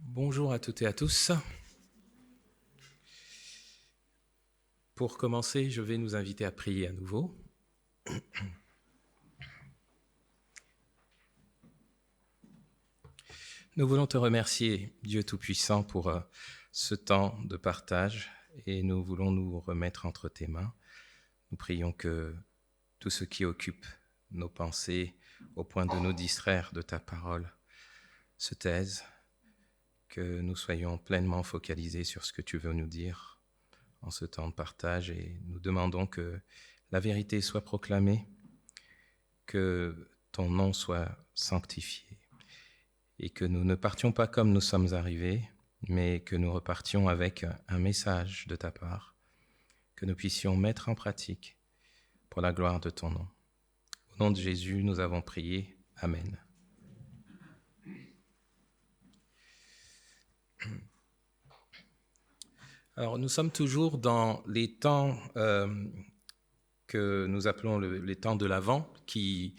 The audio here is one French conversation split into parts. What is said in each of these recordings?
Bonjour à toutes et à tous. Pour commencer, je vais nous inviter à prier à nouveau. Nous voulons te remercier, Dieu Tout-Puissant, pour ce temps de partage et nous voulons nous remettre entre tes mains. Nous prions que tout ce qui occupe nos pensées au point de nous distraire de ta parole se taise, que nous soyons pleinement focalisés sur ce que tu veux nous dire en ce temps de partage et nous demandons que la vérité soit proclamée, que ton nom soit sanctifié et que nous ne partions pas comme nous sommes arrivés, mais que nous repartions avec un message de ta part, que nous puissions mettre en pratique pour la gloire de ton nom. Au nom de Jésus, nous avons prié. Amen. Alors, nous sommes toujours dans les temps que nous appelons les temps de l'Avent, qui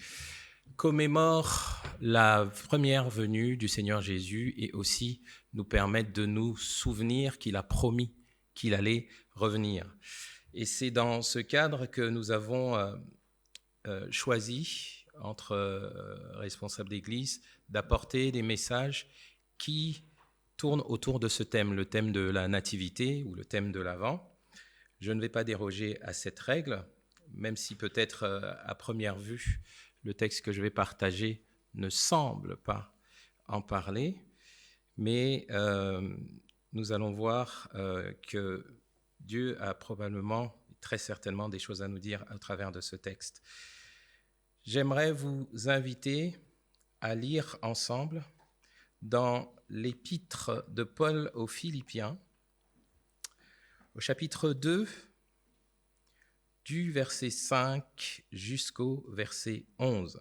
commémorent la première venue du Seigneur Jésus et aussi nous permettent de nous souvenir qu'il a promis qu'il allait revenir. Et c'est dans ce cadre que nous avons choisi, entre responsables d'Église, d'apporter des messages qui tournent autour de ce thème, le thème de la nativité ou le thème de l'Avent. Je ne vais pas déroger à cette règle, même si peut-être à première vue, le texte que je vais partager ne semble pas en parler, mais nous allons voir que Dieu a probablement, très certainement, des choses à nous dire à travers de ce texte. J'aimerais vous inviter à lire ensemble dans l'épître de Paul aux Philippiens, au chapitre 2, du verset 5 jusqu'au verset 11.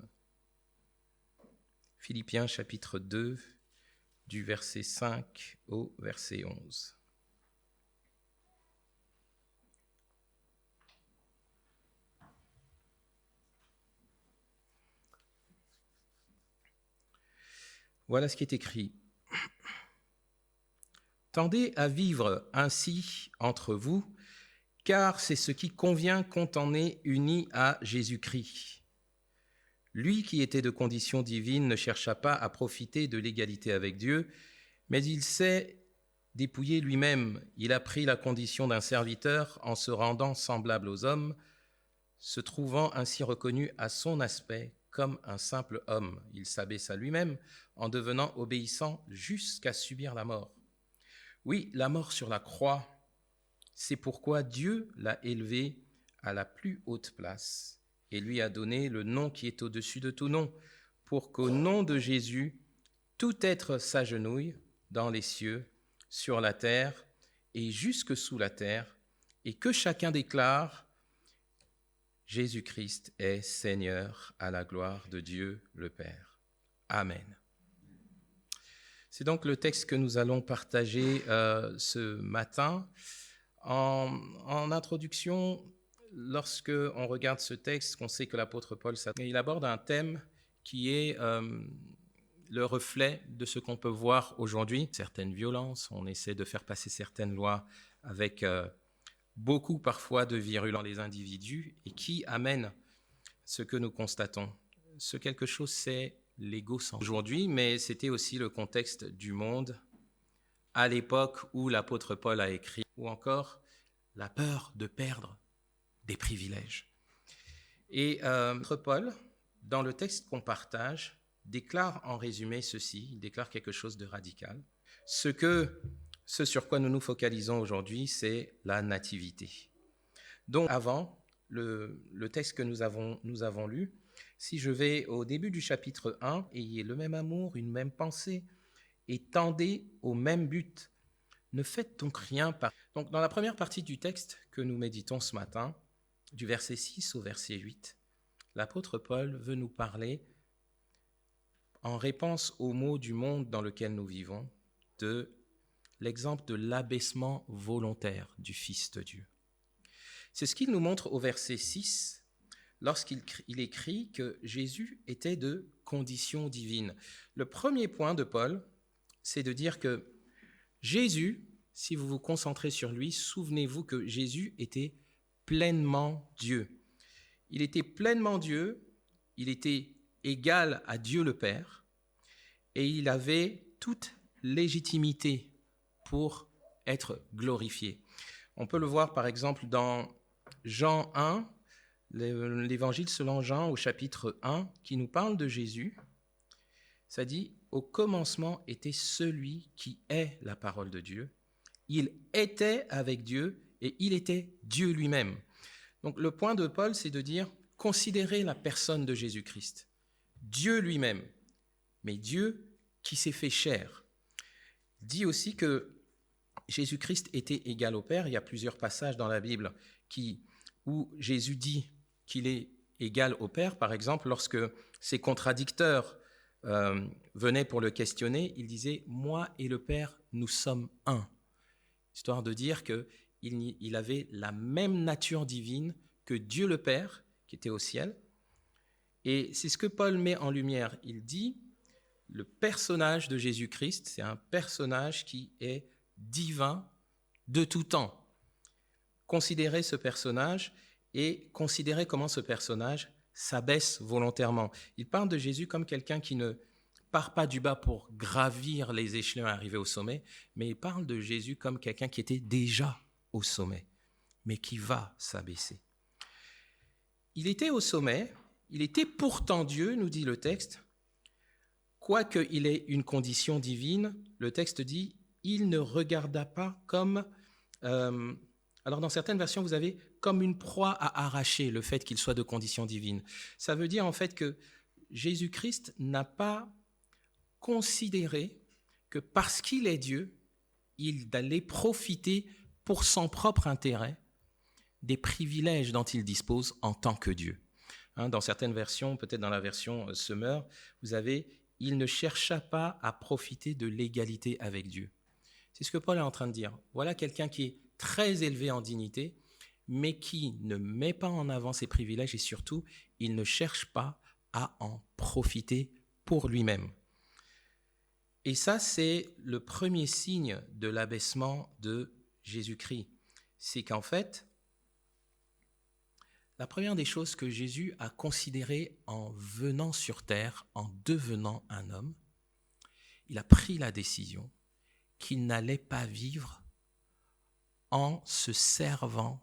Philippiens chapitre 2, du verset 5 au verset 11. Voilà ce qui est écrit. Tendez à vivre ainsi entre vous, car c'est ce qui convient quand on est uni à Jésus-Christ. Lui qui était de condition divine ne chercha pas à profiter de l'égalité avec Dieu, mais il s'est dépouillé lui-même. Il a pris la condition d'un serviteur en se rendant semblable aux hommes, se trouvant ainsi reconnu à son aspect comme un simple homme. Il s'abaissa lui-même en devenant obéissant jusqu'à subir la mort. Oui, la mort sur la croix. C'est pourquoi Dieu l'a élevé à la plus haute place et lui a donné le nom qui est au-dessus de tout nom, pour qu'au nom de Jésus, tout être s'agenouille dans les cieux, sur la terre et jusque sous la terre, et que chacun déclare « Jésus-Christ est Seigneur à la gloire de Dieu le Père. » Amen. C'est donc le texte que nous allons partager ce matin. En introduction, lorsque on regarde ce texte, on sait que l'apôtre Paul, il aborde un thème qui est le reflet de ce qu'on peut voir aujourd'hui. Certaines violences, on essaie de faire passer certaines lois avec beaucoup parfois de virulence dans les individus et qui amène ce que nous constatons. Ce quelque chose, c'est l'égocentrisme aujourd'hui, mais c'était aussi le contexte du monde à l'époque où l'apôtre Paul a écrit, ou encore la peur de perdre des privilèges. Et Paul, dans le texte qu'on partage, déclare en résumé ceci, il déclare quelque chose de radical. Ce sur quoi nous nous focalisons aujourd'hui, c'est la nativité. Donc avant, le texte que nous avons lu, si je vais au début du chapitre 1, ayez le même amour, une même pensée, et tendez au même but. Ne faites donc rien par... Donc, dans la première partie du texte que nous méditons ce matin, du verset 6 au verset 8, l'apôtre Paul veut nous parler, en réponse aux maux du monde dans lequel nous vivons, de l'exemple de l'abaissement volontaire du Fils de Dieu. C'est ce qu'il nous montre au verset 6, lorsqu'il écrit que Jésus était de condition divine. Le premier point de Paul, c'est de dire que Jésus, si vous vous concentrez sur lui, souvenez-vous que Jésus était pleinement Dieu. Il était pleinement Dieu, il était égal à Dieu le Père, et il avait toute légitimité pour être glorifié. On peut le voir par exemple dans Jean 1, l'évangile selon Jean au chapitre 1, qui nous parle de Jésus. Ça dit, au commencement était celui qui est la parole de Dieu. Il était avec Dieu et il était Dieu lui-même. Donc le point de Paul, c'est de dire, considérez la personne de Jésus-Christ. Dieu lui-même, mais Dieu qui s'est fait chair. Dit aussi que Jésus-Christ était égal au Père. Il y a plusieurs passages dans la Bible où Jésus dit qu'il est égal au Père. Par exemple, lorsque ses contradicteurs venaient pour le questionner, il disait « Moi et le Père, nous sommes un », histoire de dire qu'il avait la même nature divine que Dieu le Père, qui était au ciel. Et c'est ce que Paul met en lumière. Il dit « Le personnage de Jésus-Christ, c'est un personnage qui est divin de tout temps. » Considérez ce personnage et considérez comment ce personnage s'abaisse volontairement. Il parle de Jésus comme quelqu'un qui ne part pas du bas pour gravir les échelons et arriver au sommet, mais il parle de Jésus comme quelqu'un qui était déjà au sommet, mais qui va s'abaisser. Il était au sommet, il était pourtant Dieu, nous dit le texte. Quoique il ait une condition divine, le texte dit « il ne regarda pas comme… alors dans certaines versions, vous avez « comme une proie à arracher » le fait qu'il soit de condition divine. Ça veut dire en fait que Jésus-Christ n'a pas considéré que parce qu'il est Dieu, il allait profiter pour son propre intérêt des privilèges dont il dispose en tant que Dieu. Dans certaines versions, peut-être dans la version Summer, vous avez « il ne chercha pas à profiter de l'égalité avec Dieu ». C'est ce que Paul est en train de dire. Voilà quelqu'un qui est très élevé en dignité, mais qui ne met pas en avant ses privilèges et surtout, il ne cherche pas à en profiter pour lui-même. Et ça, c'est le premier signe de l'abaissement de Jésus-Christ. C'est qu'en fait, la première des choses que Jésus a considérées en venant sur terre, en devenant un homme, il a pris la décision qu'il n'allait pas vivre en se servant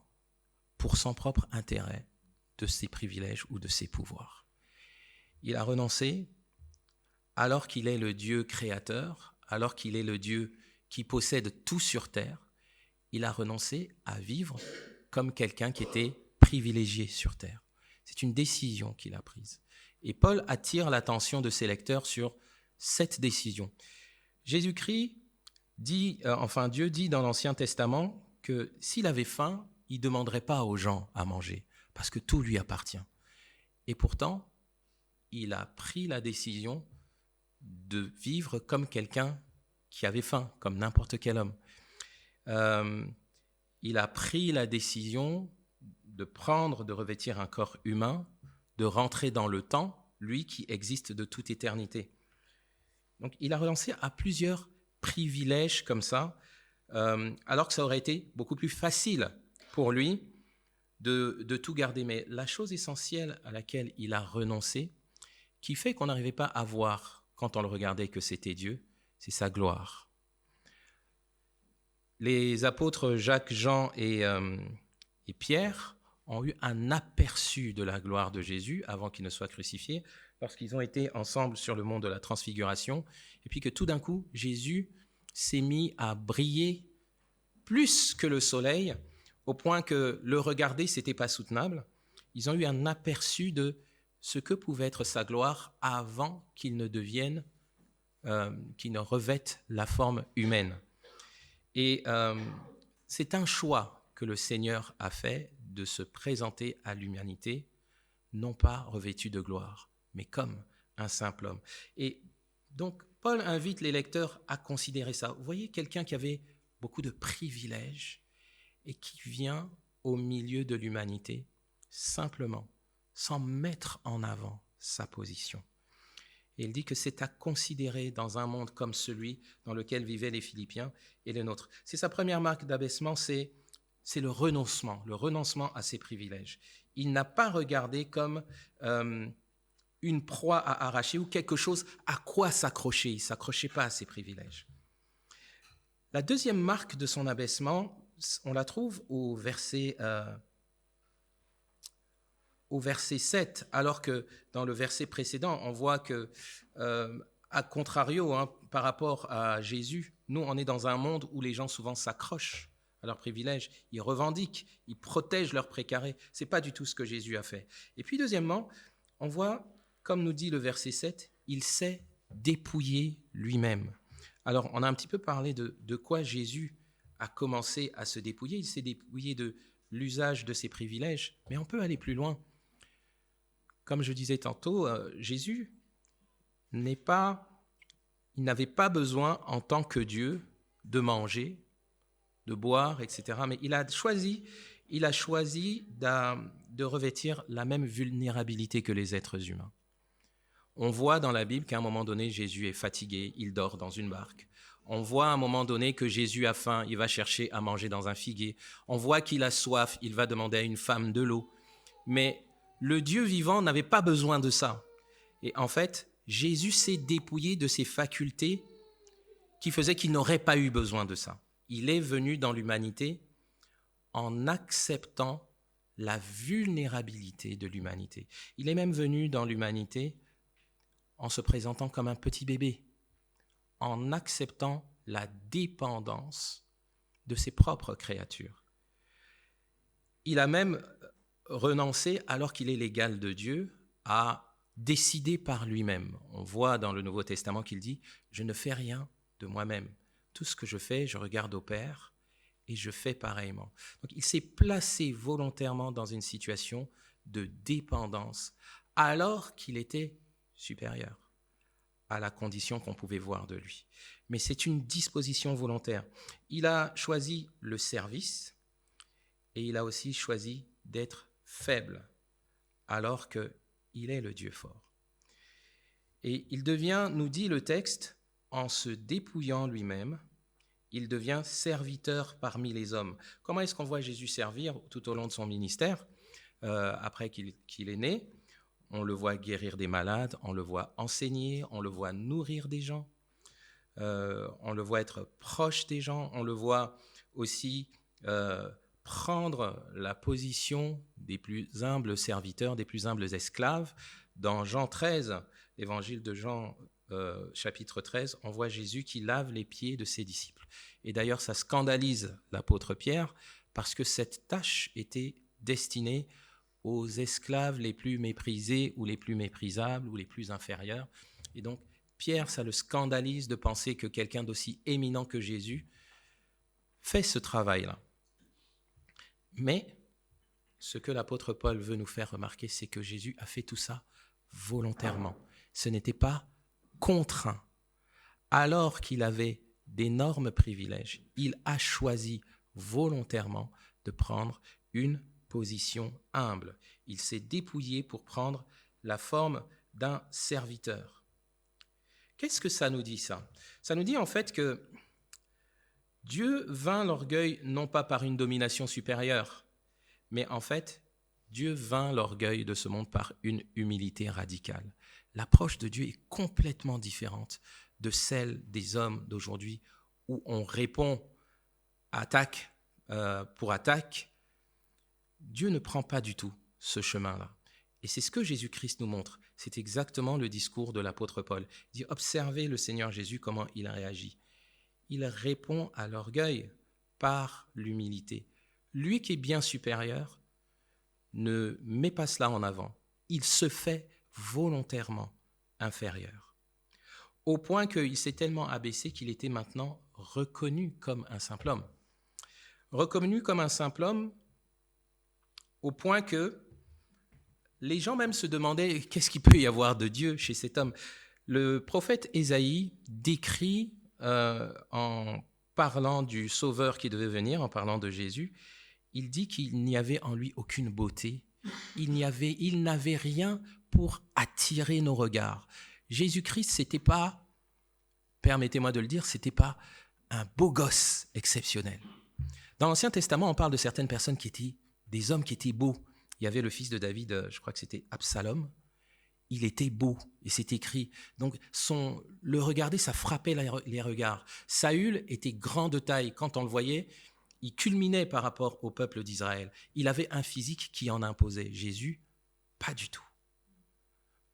pour son propre intérêt de ses privilèges ou de ses pouvoirs. Il a renoncé, alors qu'il est le Dieu créateur, alors qu'il est le Dieu qui possède tout sur terre, il a renoncé à vivre comme quelqu'un qui était privilégié sur terre. C'est une décision qu'il a prise. Et Paul attire l'attention de ses lecteurs sur cette décision. Jésus-Christ Dieu dit dans l'Ancien Testament que s'il avait faim, il ne demanderait pas aux gens à manger, parce que tout lui appartient. Et pourtant, il a pris la décision de vivre comme quelqu'un qui avait faim, comme n'importe quel homme. Il a pris la décision de revêtir un corps humain, de rentrer dans le temps, lui qui existe de toute éternité. Donc il a renoncé à plusieurs privilèges comme ça, alors que ça aurait été beaucoup plus facile pour lui de tout garder. Mais la chose essentielle à laquelle il a renoncé, qui fait qu'on n'arrivait pas à voir quand on le regardait que c'était Dieu, c'est sa gloire. Les apôtres Jacques, Jean et Pierre ont eu un aperçu de la gloire de Jésus avant qu'il ne soit crucifié, lorsqu'ils ont été ensemble sur le mont de la Transfiguration, et puis que tout d'un coup, Jésus s'est mis à briller plus que le soleil, au point que le regarder, ce n'était pas soutenable. Ils ont eu un aperçu de ce que pouvait être sa gloire avant qu'il ne devienne, qu'il ne revête la forme humaine. Et c'est un choix que le Seigneur a fait de se présenter à l'humanité, non pas revêtu de gloire, mais comme un simple homme. Et donc, Paul invite les lecteurs à considérer ça. Vous voyez quelqu'un qui avait beaucoup de privilèges et qui vient au milieu de l'humanité, simplement, sans mettre en avant sa position. Et il dit que c'est à considérer dans un monde comme celui dans lequel vivaient les Philippiens et les nôtres. C'est sa première marque d'abaissement, c'est le renoncement à ses privilèges. Il n'a pas regardé comme une proie à arracher ou quelque chose à quoi s'accrocher. Il ne s'accrochait pas à ses privilèges. La deuxième marque de son abaissement, on la trouve au verset 7, alors que dans le verset précédent, on voit que, à contrario, par rapport à Jésus, nous, on est dans un monde où les gens souvent s'accrochent à leurs privilèges, ils revendiquent, ils protègent leurs précarés. Ce n'est pas du tout ce que Jésus a fait. Et puis, deuxièmement, on voit, comme nous dit le verset 7, il s'est dépouillé lui-même. Alors, on a un petit peu parlé de quoi Jésus a commencé à se dépouiller. Il s'est dépouillé de l'usage de ses privilèges, mais on peut aller plus loin. Comme je disais tantôt, Jésus il n'avait pas besoin en tant que Dieu de manger, de boire, etc. Mais il a choisi de revêtir la même vulnérabilité que les êtres humains. On voit dans la Bible qu'à un moment donné, Jésus est fatigué, il dort dans une barque. On voit à un moment donné que Jésus a faim, il va chercher à manger dans un figuier. On voit qu'il a soif, il va demander à une femme de l'eau. Mais le Dieu vivant n'avait pas besoin de ça. Et en fait, Jésus s'est dépouillé de ses facultés qui faisaient qu'il n'aurait pas eu besoin de ça. Il est venu dans l'humanité en acceptant la vulnérabilité de l'humanité. Il est même venu dans l'humanité en se présentant comme un petit bébé, en acceptant la dépendance de ses propres créatures. Il a même renoncé, alors qu'il est l'égal de Dieu, à décider par lui-même. On voit dans le Nouveau Testament qu'il dit « Je ne fais rien de moi-même. Tout ce que je fais, je regarde au Père et je fais pareillement. » Donc il s'est placé volontairement dans une situation de dépendance, alors qu'il était supérieur à la condition qu'on pouvait voir de lui. Mais c'est une disposition volontaire. Il a choisi le service et il a aussi choisi d'être faible, alors qu'il est le Dieu fort. Et il devient, nous dit le texte, en se dépouillant lui-même, il devient serviteur parmi les hommes. Comment est-ce qu'on voit Jésus servir tout au long de son ministère, après qu'il est né? On le voit guérir des malades, on le voit enseigner, on le voit nourrir des gens, on le voit être proche des gens, on le voit aussi prendre la position des plus humbles serviteurs, des plus humbles esclaves. Dans Jean 13, l'évangile de Jean, chapitre 13, on voit Jésus qui lave les pieds de ses disciples. Et d'ailleurs, ça scandalise l'apôtre Pierre parce que cette tâche était destinée aux esclaves les plus méprisés ou les plus méprisables ou les plus inférieurs. Et donc, Pierre, ça le scandalise de penser que quelqu'un d'aussi éminent que Jésus fait ce travail-là. Mais ce que l'apôtre Paul veut nous faire remarquer, c'est que Jésus a fait tout ça volontairement. Ce n'était pas contraint. Alors qu'il avait d'énormes privilèges, il a choisi volontairement de prendre une position humble. Il s'est dépouillé pour prendre la forme d'un serviteur. Qu'est-ce que ça nous dit, ça? Ça nous dit en fait que Dieu vainc l'orgueil non pas par une domination supérieure, mais en fait, Dieu vainc l'orgueil de ce monde par une humilité radicale. L'approche de Dieu est complètement différente de celle des hommes d'aujourd'hui, où on répond attaque pour attaque. Dieu ne prend pas du tout ce chemin-là. Et c'est ce que Jésus-Christ nous montre. C'est exactement le discours de l'apôtre Paul. Il dit, observez le Seigneur Jésus, comment il réagit. Il répond à l'orgueil par l'humilité. Lui qui est bien supérieur ne met pas cela en avant. Il se fait volontairement inférieur. Au point qu'il s'est tellement abaissé qu'il était maintenant reconnu comme un simple homme. Reconnu comme un simple homme, au point que les gens même se demandaient qu'est-ce qu'il peut y avoir de Dieu chez cet homme. Le prophète Ésaïe décrit, en parlant du Sauveur qui devait venir, en parlant de Jésus, il dit qu'il n'y avait en lui aucune beauté, il n'avait rien pour attirer nos regards. Jésus-Christ, c'était pas, permettez-moi de le dire, c'était pas un beau gosse exceptionnel. Dans l'Ancien Testament, on parle de certaines personnes qui étaient des hommes qui étaient beaux. Il y avait le fils de David, je crois que c'était Absalom. Il était beau, et c'est écrit. Donc, le regarder, ça frappait les regards. Saül était grand de taille. Quand on le voyait, il culminait par rapport au peuple d'Israël. Il avait un physique qui en imposait. Jésus, pas du tout.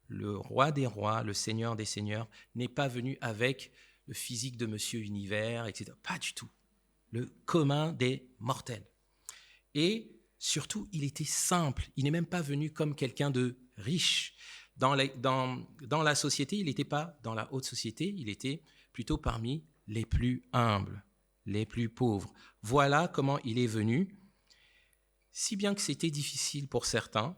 Le roi des rois, le seigneur des seigneurs, n'est pas venu avec le physique de Monsieur Univers, etc. Pas du tout. Le commun des mortels. Et surtout, il était simple. Il n'est même pas venu comme quelqu'un de riche. Dans la société, il n'était pas dans la haute société, il était plutôt parmi les plus humbles, les plus pauvres. Voilà comment il est venu, si bien que c'était difficile pour certains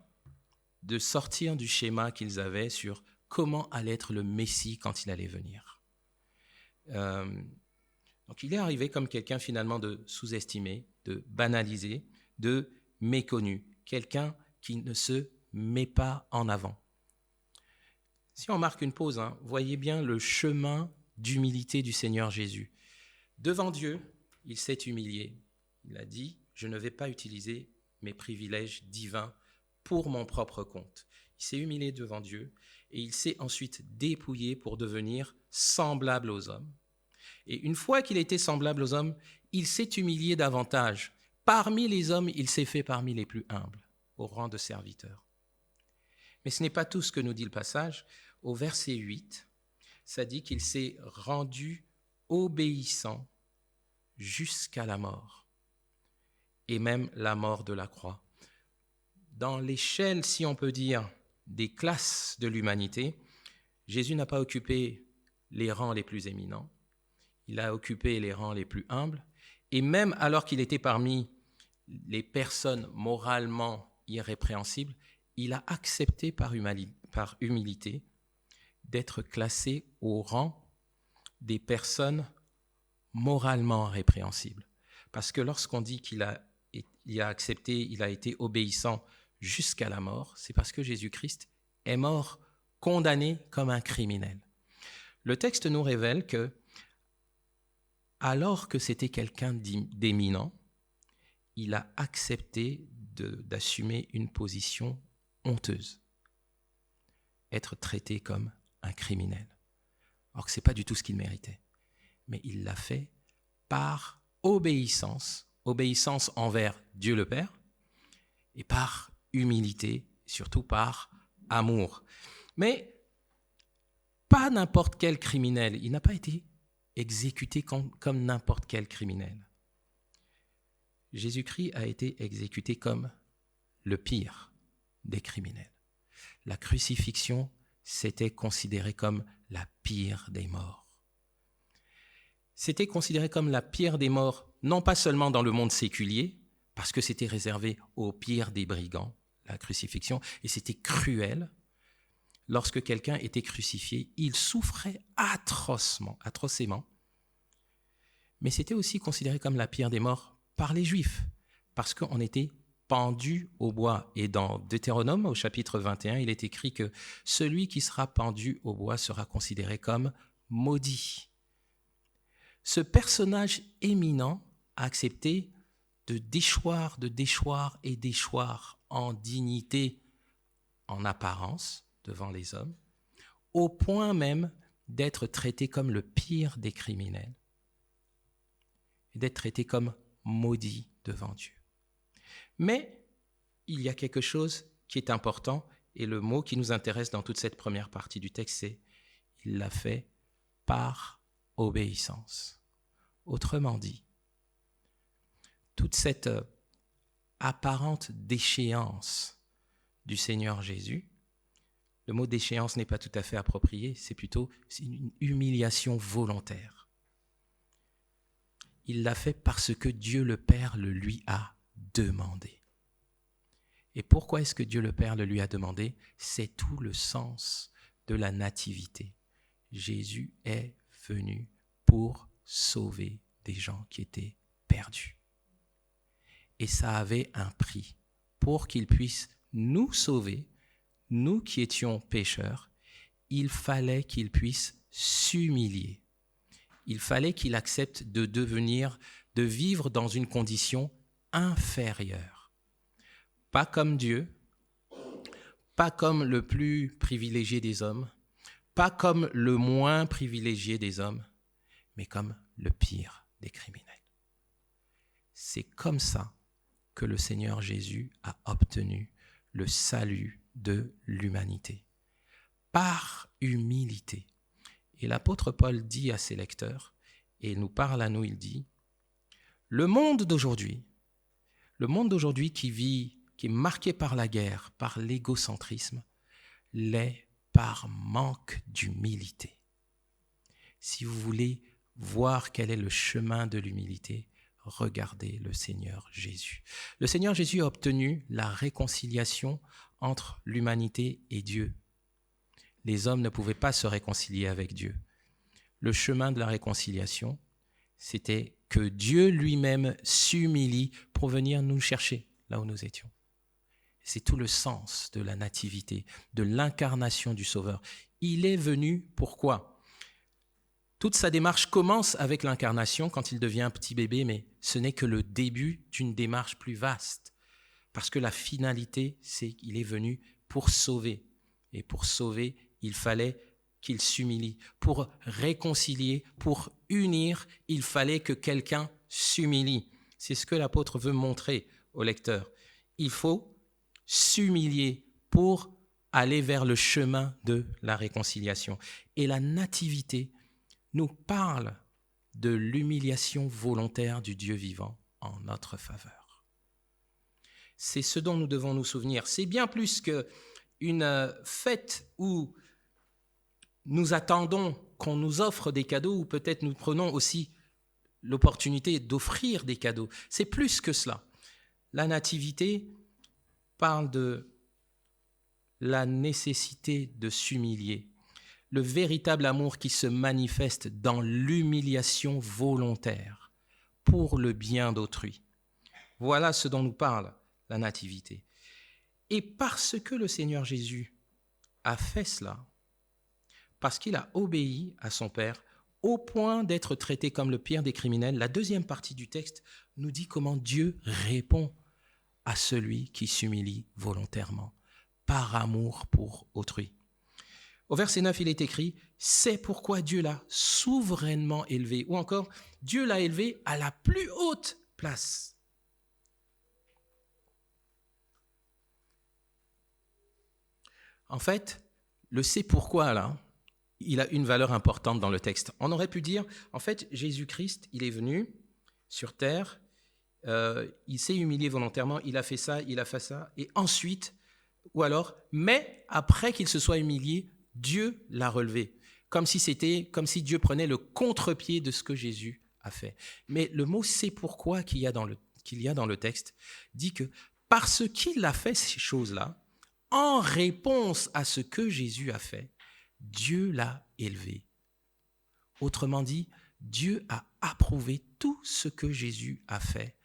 de sortir du schéma qu'ils avaient sur comment allait être le Messie quand il allait venir. Donc il est arrivé comme quelqu'un finalement de sous-estimé, de banalisé, de méconnu, quelqu'un qui ne se met pas en avant. Si on marque une pause, voyez bien le chemin d'humilité du Seigneur Jésus. Devant Dieu, il s'est humilié. Il a dit, je ne vais pas utiliser mes privilèges divins pour mon propre compte. Il s'est humilié devant Dieu et il s'est ensuite dépouillé pour devenir semblable aux hommes. Et une fois qu'il était semblable aux hommes, il s'est humilié davantage. Parmi les hommes, il s'est fait parmi les plus humbles, au rang de serviteur. Mais ce n'est pas tout ce que nous dit le passage. Au verset 8, ça dit qu'il s'est rendu obéissant jusqu'à la mort, et même la mort de la croix. Dans l'échelle, si on peut dire, des classes de l'humanité, Jésus n'a pas occupé les rangs les plus éminents, il a occupé les rangs les plus humbles, et même alors qu'il était parmi les personnes moralement irrépréhensibles, il a accepté par humilité d'être classé au rang des personnes moralement répréhensibles. Parce que lorsqu'on dit qu'il a accepté, il a été obéissant jusqu'à la mort, c'est parce que Jésus-Christ est mort condamné comme un criminel. Le texte nous révèle que, alors que c'était quelqu'un d'éminent, il a accepté d'assumer une position honteuse, être traité comme un criminel. Alors que ce n'est pas du tout ce qu'il méritait. Mais il l'a fait par obéissance envers Dieu le Père, et par humilité, surtout par amour. Mais pas n'importe quel criminel. Il n'a pas été exécuté comme n'importe quel criminel. Jésus-Christ a été exécuté comme le pire des criminels. La crucifixion, c'était considéré comme la pire des morts. C'était considéré comme la pire des morts, non pas seulement dans le monde séculier, parce que c'était réservé au pire des brigands, la crucifixion, et c'était cruel. Lorsque quelqu'un était crucifié, il souffrait atrocement, mais c'était aussi considéré comme la pire des morts par les Juifs, parce qu'on était pendu au bois. Et dans Deutéronome, au chapitre 21, il est écrit que celui qui sera pendu au bois sera considéré comme maudit. Ce personnage éminent a accepté de déchoir en dignité, en apparence, devant les hommes, au point même d'être traité comme le pire des criminels et d'être traité comme maudit devant Dieu. Mais il y a quelque chose qui est important, et le mot qui nous intéresse dans toute cette première partie du texte, c'est « il l'a fait par obéissance ». Autrement dit, toute cette apparente déchéance du Seigneur Jésus, le mot déchéance n'est pas tout à fait approprié, c'est une humiliation volontaire. Il l'a fait parce que Dieu le Père le lui a demandé. Et pourquoi est-ce que Dieu le Père le lui a demandé ? C'est tout le sens de la nativité. Jésus est venu pour sauver des gens qui étaient perdus. Et ça avait un prix pour qu'il puisse nous sauver, nous qui étions pécheurs, il fallait qu'il puisse s'humilier. Il fallait qu'il accepte de vivre dans une condition inférieure. Pas comme Dieu, pas comme le plus privilégié des hommes, pas comme le moins privilégié des hommes, mais comme le pire des criminels. C'est comme ça que le Seigneur Jésus a obtenu le salut de l'humanité, par humilité. Et l'apôtre Paul dit à ses lecteurs, et il nous parle à nous, il dit, le monde d'aujourd'hui qui est marqué par la guerre, par l'égocentrisme, l'est par manque d'humilité. Si vous voulez voir quel est le chemin de l'humilité, regardez le Seigneur Jésus. Le Seigneur Jésus a obtenu la réconciliation entre l'humanité et Dieu. Les hommes ne pouvaient pas se réconcilier avec Dieu. Le chemin de la réconciliation, c'était que Dieu lui-même s'humilie pour venir nous chercher là où nous étions. C'est tout le sens de la nativité, de l'incarnation du Sauveur. Il est venu, pourquoi ? Toute sa démarche commence avec l'incarnation quand il devient un petit bébé, mais ce n'est que le début d'une démarche plus vaste. Parce que la finalité, c'est qu'il est venu pour sauver. Et pour sauver, il fallait qu'il s'humilie. Pour réconcilier, pour unir, il fallait que quelqu'un s'humilie. C'est ce que l'apôtre veut montrer au lecteur. Il faut s'humilier pour aller vers le chemin de la réconciliation. Et la nativité nous parle de l'humiliation volontaire du Dieu vivant en notre faveur. C'est ce dont nous devons nous souvenir. C'est bien plus qu'une fête où nous attendons qu'on nous offre des cadeaux ou peut-être nous prenons aussi l'opportunité d'offrir des cadeaux. C'est plus que cela. La nativité parle de la nécessité de s'humilier, le véritable amour qui se manifeste dans l'humiliation volontaire pour le bien d'autrui. Voilà ce dont nous parle la nativité. Et parce que le Seigneur Jésus a fait cela, parce qu'il a obéi à son Père au point d'être traité comme le pire des criminels, la deuxième partie du texte nous dit comment Dieu répond à celui qui s'humilie volontairement, par amour pour autrui. Au verset 9, il est écrit « C'est pourquoi Dieu l'a souverainement élevé » ou encore « Dieu l'a élevé à la plus haute place ». En fait, le « c'est pourquoi » là, il a une valeur importante dans le texte. On aurait pu dire, en fait, Jésus-Christ, il est venu sur terre, il s'est humilié volontairement, il a fait ça, et ensuite, ou alors, mais après qu'il se soit humilié, Dieu l'a relevé, comme si Dieu prenait le contre-pied de ce que Jésus a fait. Mais le mot « c'est pourquoi » qu'il y a dans le texte dit que parce qu'il a fait ces choses-là, en réponse à ce que Jésus a fait, Dieu l'a élevé. Autrement dit, Dieu a approuvé tout ce que Jésus a fait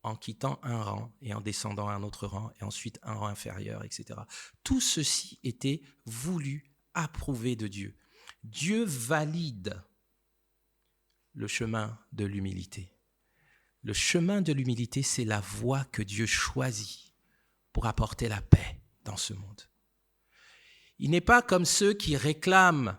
en quittant un rang et en descendant à un autre rang et ensuite un rang inférieur, etc. Tout ceci était voulu, approuvé de Dieu. Dieu valide le chemin de l'humilité. Le chemin de l'humilité, c'est la voie que Dieu choisit pour apporter la paix dans ce monde. Il n'est pas comme ceux qui réclament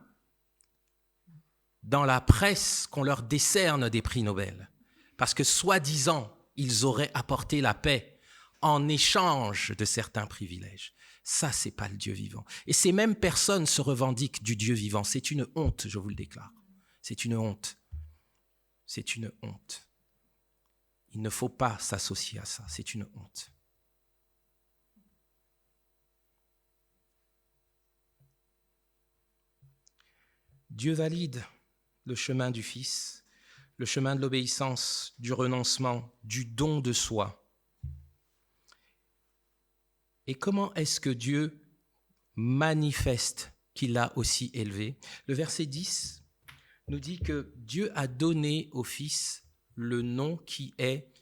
dans la presse qu'on leur décerne des prix Nobel, parce que soi-disant, ils auraient apporté la paix en échange de certains privilèges. Ça, c'est pas le Dieu vivant. Et ces mêmes personnes se revendiquent du Dieu vivant. C'est une honte, je vous le déclare. C'est une honte. C'est une honte. Il ne faut pas s'associer à ça. C'est une honte. Dieu valide le chemin du Fils, le chemin de l'obéissance, du renoncement, du don de soi. Et comment est-ce que Dieu manifeste qu'il l'a aussi élevé ? Le verset 10 nous dit que Dieu a donné au Fils le nom qui est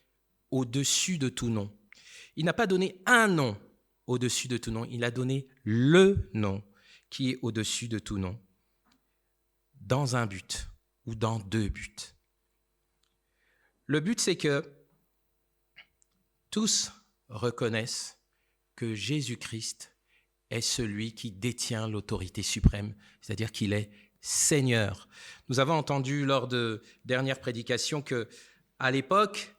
au-dessus de tout nom. Il n'a pas donné un nom au-dessus de tout nom, il a donné le nom qui est au-dessus de tout nom, dans un but ou dans deux buts. Le but, c'est que tous reconnaissent que Jésus-Christ est celui qui détient l'autorité suprême, c'est-à-dire qu'il est Seigneur. Nous avons entendu lors de dernières prédications que, à l'époque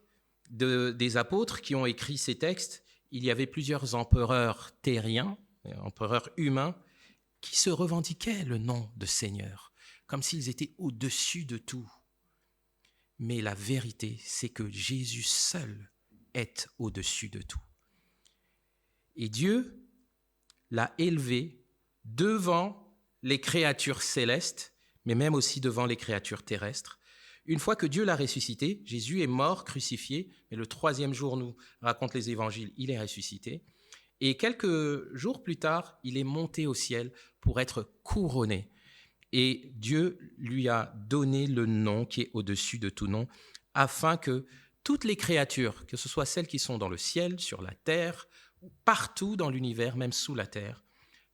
des apôtres qui ont écrit ces textes, il y avait plusieurs empereurs terriens, empereurs humains, qui se revendiquaient le nom de Seigneur, comme s'ils étaient au-dessus de tout. Mais la vérité, c'est que Jésus seul est au-dessus de tout. Et Dieu l'a élevé devant les créatures célestes, mais même aussi devant les créatures terrestres. Une fois que Dieu l'a ressuscité, Jésus est mort, crucifié, mais le troisième jour, nous racontent les évangiles, il est ressuscité. Et quelques jours plus tard, il est monté au ciel pour être couronné. Et Dieu lui a donné le nom qui est au-dessus de tout nom, afin que toutes les créatures, que ce soit celles qui sont dans le ciel, sur la terre, ou partout dans l'univers, même sous la terre,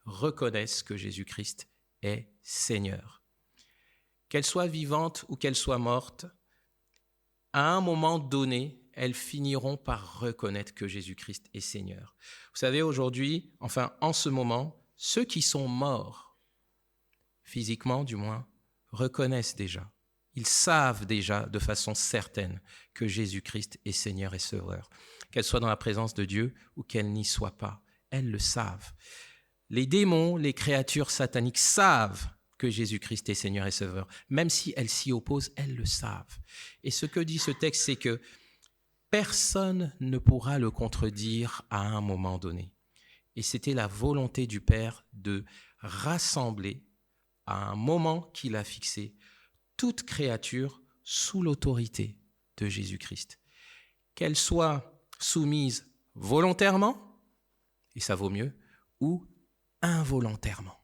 reconnaissent que Jésus-Christ est Seigneur. Qu'elles soient vivantes ou qu'elles soient mortes, à un moment donné, elles finiront par reconnaître que Jésus-Christ est Seigneur. Vous savez, aujourd'hui, enfin en ce moment, ceux qui sont morts, physiquement du moins, reconnaissent déjà. Ils savent déjà de façon certaine que Jésus-Christ est Seigneur et Sauveur. Qu'elles soient dans la présence de Dieu ou qu'elles n'y soient pas, elles le savent. Les démons, les créatures sataniques savent que Jésus-Christ est Seigneur et Sauveur. Même si elles s'y opposent, elles le savent. Et ce que dit ce texte, c'est que personne ne pourra le contredire à un moment donné. Et c'était la volonté du Père de rassembler à un moment qu'il a fixé toute créature sous l'autorité de Jésus-Christ. Qu'elle soit soumise volontairement, et ça vaut mieux, ou involontairement.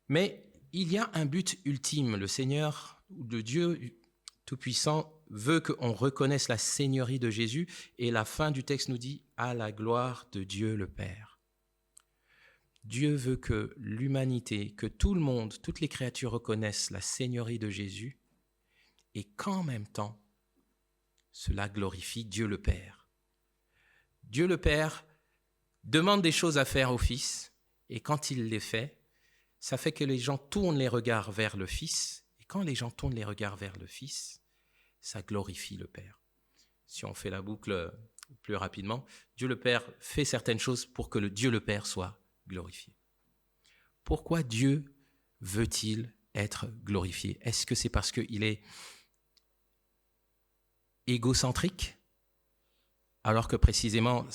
Mais il y a un but ultime. Le Seigneur, le Dieu Tout-Puissant, veut qu'on reconnaisse la seigneurie de Jésus, et la fin du texte nous dit « à la gloire de Dieu le Père ». Dieu veut que l'humanité, que tout le monde, toutes les créatures reconnaissent la seigneurie de Jésus, et qu'en même temps, cela glorifie Dieu le Père. Dieu le Père demande des choses à faire au Fils, et quand il les fait, ça fait que les gens tournent les regards vers le Fils, et quand les gens tournent les regards vers le Fils, ça glorifie le Père. Si on fait la boucle plus rapidement, Dieu le Père fait certaines choses pour que le Dieu le Père soit glorifié. Pourquoi Dieu veut-il être glorifié? Est-ce que c'est parce qu'il est égocentrique? Alors que précisément,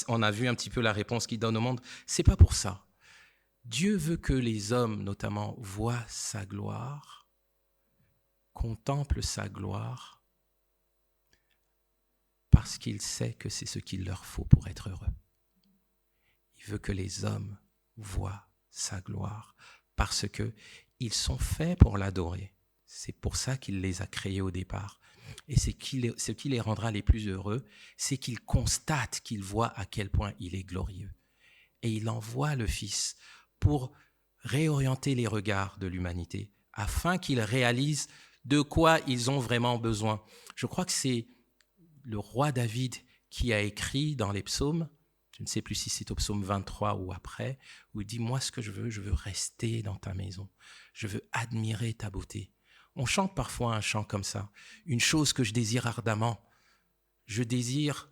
on a vu un petit peu la réponse qu'il donne au monde. C'est pas pour ça. Dieu veut que les hommes, notamment, voient sa gloire, contemplent sa gloire, parce qu'il sait que c'est ce qu'il leur faut pour être heureux. Il veut que les hommes voient sa gloire, parce qu'ils sont faits pour l'adorer. C'est pour ça qu'il les a créés au départ. Et ce qui les rendra les plus heureux, c'est qu'ils constatent, qu'ils voient à quel point il est glorieux. Et il envoie le Fils pour réorienter les regards de l'humanité, afin qu'ils réalisent de quoi ils ont vraiment besoin. Je crois que c'est le roi David qui a écrit dans les psaumes, je ne sais plus si c'est au psaume 23 ou après, où il dit « Moi, ce que je veux rester dans ta maison. Je veux admirer ta beauté. » On chante parfois un chant comme ça. Une chose que je désire ardemment. Je désire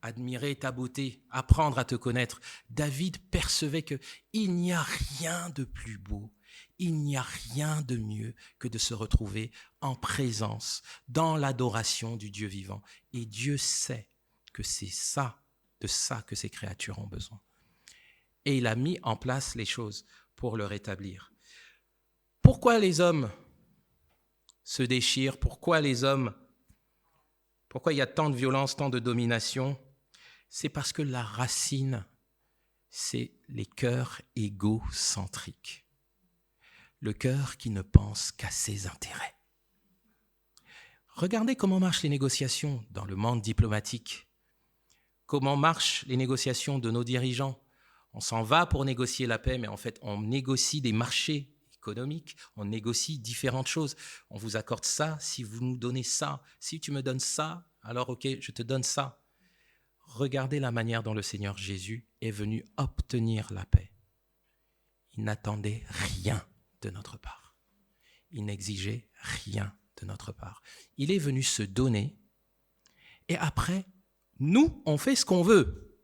admirer ta beauté, apprendre à te connaître. David percevait qu'il n'y a rien de plus beau, il n'y a rien de mieux que de se retrouver en présence, dans l'adoration du Dieu vivant. Et Dieu sait que c'est de ça que ces créatures ont besoin. Et il a mis en place les choses pour le rétablir. Pourquoi les hommes se déchirent? Pourquoi il y a tant de violence, tant de domination? C'est parce que la racine, c'est les cœurs égocentriques. Le cœur qui ne pense qu'à ses intérêts. Regardez comment marchent les négociations dans le monde diplomatique. Comment marchent les négociations de nos dirigeants? On s'en va pour négocier la paix, mais en fait, on négocie des marchés économiques, on négocie différentes choses. On vous accorde ça si vous nous donnez ça. Si tu me donnes ça, alors ok, je te donne ça. Regardez la manière dont le Seigneur Jésus est venu obtenir la paix. Il n'attendait rien de notre part. Il n'exigeait rien de notre part. Il est venu se donner et après, nous, on fait ce qu'on veut.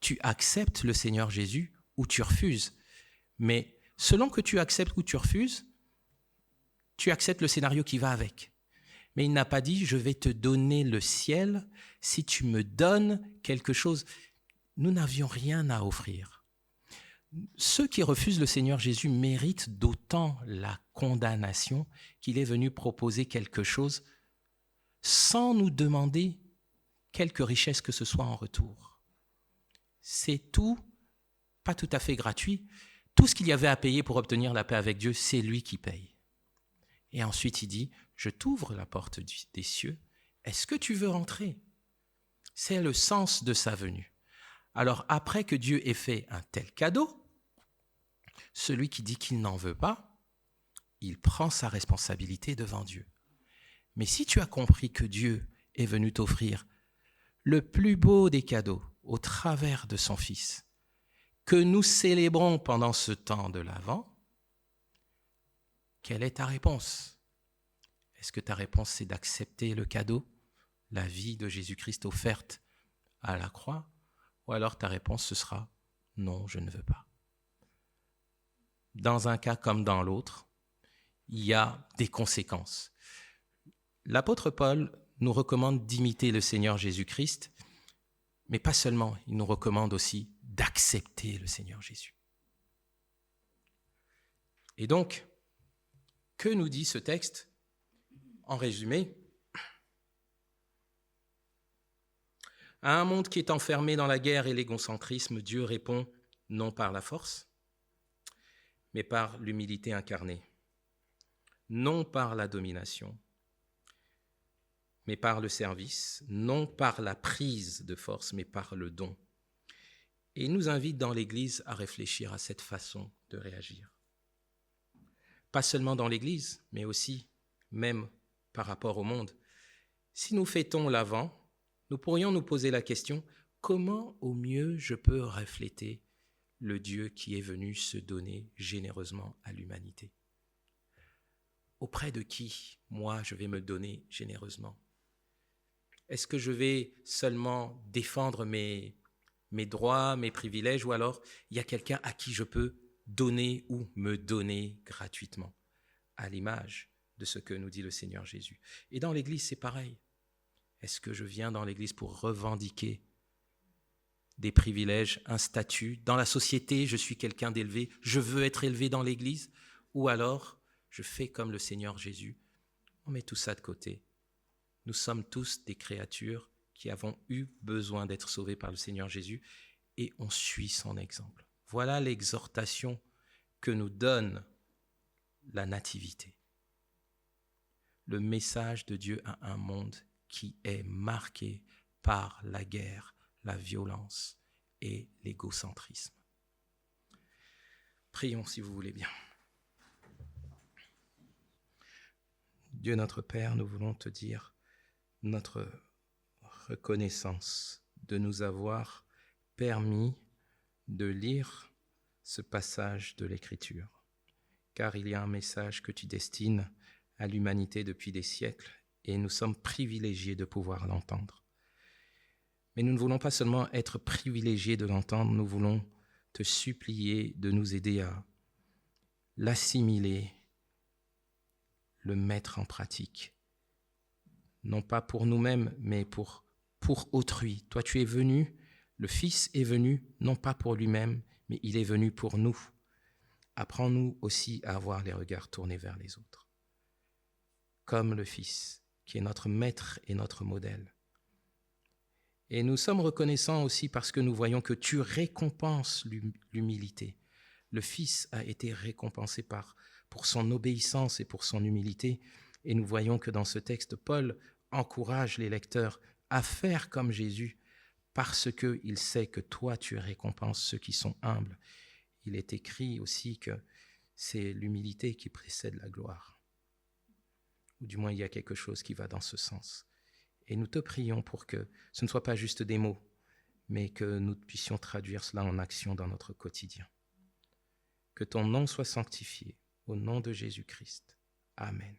Tu acceptes le Seigneur Jésus ou tu refuses. Mais selon que tu acceptes ou tu refuses, tu acceptes le scénario qui va avec. Mais il n'a pas dit « je vais te donner le ciel si tu me donnes quelque chose ». Nous n'avions rien à offrir. Ceux qui refusent le Seigneur Jésus méritent d'autant la condamnation qu'il est venu proposer quelque chose sans nous demander quelque richesse que ce soit en retour. C'est tout, pas tout à fait gratuit. Tout ce qu'il y avait à payer pour obtenir la paix avec Dieu, c'est lui qui paye. Et ensuite, il dit, je t'ouvre la porte des cieux. Est-ce que tu veux rentrer? C'est le sens de sa venue. Alors, après que Dieu ait fait un tel cadeau, celui qui dit qu'il n'en veut pas, il prend sa responsabilité devant Dieu. Mais si tu as compris que Dieu est venu t'offrir le plus beau des cadeaux au travers de son Fils, que nous célébrons pendant ce temps de l'Avent, quelle est ta réponse? Est-ce que ta réponse c'est d'accepter le cadeau, la vie de Jésus-Christ offerte à la croix, ou alors ta réponse ce sera non, je ne veux pas. Dans un cas comme dans l'autre, il y a des conséquences. L'apôtre Paul nous recommande d'imiter le Seigneur Jésus-Christ, mais pas seulement, il nous recommande aussi d'accepter le Seigneur Jésus. Et donc, que nous dit ce texte? En résumé, à un monde qui est enfermé dans la guerre et l'égocentrisme, Dieu répond non par la force, mais par l'humilité incarnée, non par la domination, mais par le service, non par la prise de force, mais par le don. Et il nous invite dans l'Église à réfléchir à cette façon de réagir. Pas seulement dans l'Église, mais aussi, même par rapport au monde. Si nous fêtons l'Avent, nous pourrions nous poser la question, comment au mieux je peux refléter le Dieu qui est venu se donner généreusement à l'humanité? Auprès de qui, moi, je vais me donner généreusement? Est-ce que je vais seulement défendre mes droits, mes privilèges, ou alors il y a quelqu'un à qui je peux donner ou me donner gratuitement, à l'image de ce que nous dit le Seigneur Jésus. Et dans l'Église, c'est pareil. Est-ce que je viens dans l'Église pour revendiquer des privilèges, un statut? Dans la société, je suis quelqu'un d'élevé, je veux être élevé dans l'Église, ou alors je fais comme le Seigneur Jésus, on met tout ça de côté. Nous sommes tous des créatures qui avons eu besoin d'être sauvées par le Seigneur Jésus et on suit son exemple. Voilà l'exhortation que nous donne la nativité. Le message de Dieu à un monde qui est marqué par la guerre, la violence et l'égocentrisme. Prions si vous voulez bien. Dieu notre Père, nous voulons te dire notre reconnaissance de nous avoir permis de lire ce passage de l'Écriture, car il y a un message que tu destines à l'humanité depuis des siècles et nous sommes privilégiés de pouvoir l'entendre. Mais nous ne voulons pas seulement être privilégiés de l'entendre, nous voulons te supplier de nous aider à l'assimiler, le mettre en pratique. Non pas pour nous-mêmes, mais pour autrui. Toi, tu es venu, le Fils est venu, non pas pour lui-même, mais il est venu pour nous. Apprends-nous aussi à avoir les regards tournés vers les autres. Comme le Fils, qui est notre maître et notre modèle. Et nous sommes reconnaissants aussi parce que nous voyons que tu récompenses l'humilité. Le Fils a été récompensé pour son obéissance et pour son humilité. Et nous voyons que dans ce texte, Paul encourage les lecteurs à faire comme Jésus, parce qu'il sait que toi, tu récompenses ceux qui sont humbles. Il est écrit aussi que c'est l'humilité qui précède la gloire. Ou du moins, il y a quelque chose qui va dans ce sens. Et nous te prions pour que ce ne soit pas juste des mots, mais que nous puissions traduire cela en action dans notre quotidien. Que ton nom soit sanctifié, au nom de Jésus-Christ. Amen.